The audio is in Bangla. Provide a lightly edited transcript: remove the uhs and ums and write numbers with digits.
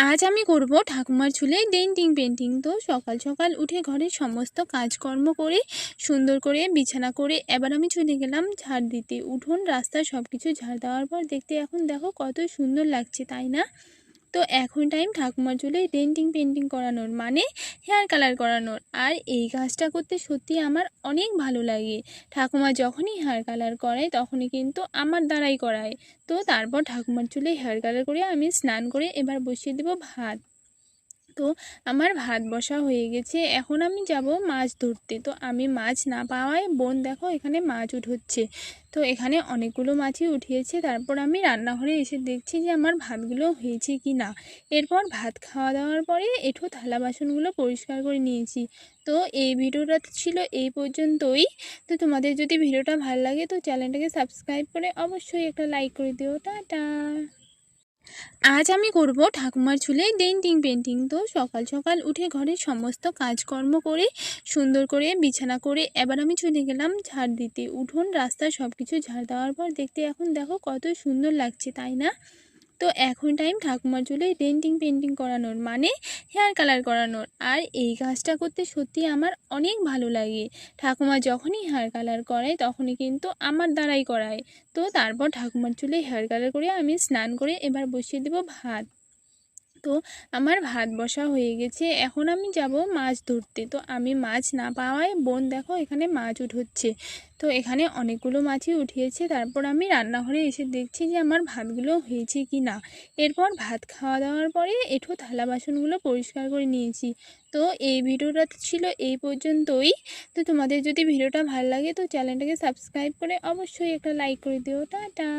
আজ আমি করব ঠাকুমার চুলে ডেন্টিং পেন্টিং। তো সকাল সকাল উঠে ঘরের সমস্ত কাজকর্ম করে সুন্দর করে বিছানা করে এবার আমি চলে গেলাম ঝাড় দিতে। উঠোন রাস্তা সব কিছু ঝাড় দেওয়ার পর দেখতে এখন দেখো কত সুন্দর লাগছে, তাই না? তো এখন টাইম ঠাকুমার চুলে ডেন্টিং পেন্টিং করানোর, মানে হেয়ার কালার করানোর। আর এই কাজটা করতে সত্যি আমার অনেক ভালো লাগে। ঠাকুমা যখনই হেয়ার কালার করায় তখনই কিন্তু আমার দ্বারাই করায়। তো তারপর ঠাকুমার চুলে হেয়ার কালার করে আমি স্নান করে এবার বসিয়ে দেবো ভাত। তো আমার ভাত বসা হয়ে গেছে, এখন আমি যাব মাছ ধরতে। তো আমি মাছ না পাওয়ায় বোন দেখো এখানে মাছ উঠোচ্ছে। তো এখানে অনেকগুলো মাছই উঠিয়েছে। তারপর আমি রান্নাঘরে এসে দেখছি যে আমার ভাতগুলো হয়েছে কি না। এরপর ভাত খাওয়া দাওয়ার পরে একটু থালা বাসনগুলো পরিষ্কার করে নিয়েছি। তো এই ভিডিওটা ছিল এই পর্যন্তই। তো তোমাদের যদি ভিডিওটা ভালো লাগে তো চ্যানেলটাকে সাবস্ক্রাইব করে অবশ্যই একটা লাইক করে দিও। টাটা। আজ আমি করব ঠাকুমার চুলে ডেন্টিং পেন্টিং। তো সকাল সকাল উঠে ঘরের সমস্ত কাজকর্ম করে সুন্দর করে বিছানা করে এবার আমি চলে গেলাম ঝাড় দিতে। উঠোন রাস্তা সব কিছু ঝাড় দেওয়ার পর দেখতে এখন দেখো কত সুন্দর লাগছে, তাই না? তো এখন টাইম ঠাকুমার চুলে ডেন্টিং পেন্টিং করানোর, মানে হেয়ার কালার করানোর। আর এই কাজটা করতে সত্যি আমার অনেক ভালো লাগে। ঠাকুমা যখনই হেয়ার কালার করায় তখনই কিন্তু আমার দ্বারাই করায়। তো তারপর ঠাকুমার চুলে হেয়ার কালার করে আমি স্নান করে এবার বসিয়ে দেবো ভাত। তো আমার ভাত বসা হয়ে গেছে, এখন আমি যাব মাছ ধরতে। তো আমি মাছ না পাওয়ায় বোন দেখো এখানে মাছ উঠোচ্ছে। তো এখানে অনেকগুলো মাছই উঠিয়েছে। তারপর আমি রান্নাঘরে এসে দেখছি যে আমার ভাতগুলো হয়েছে কি না। এরপর ভাত খাওয়া দাওয়ার পরে একটু থালা বাসনগুলো পরিষ্কার করে নিয়েছি। তো এই ভিডিওটা ছিল এই পর্যন্তই। তো তোমাদের যদি ভিডিওটা ভালো লাগে তো চ্যানেলটাকে সাবস্ক্রাইব করে অবশ্যই একটা লাইক করে দিও। টাটা।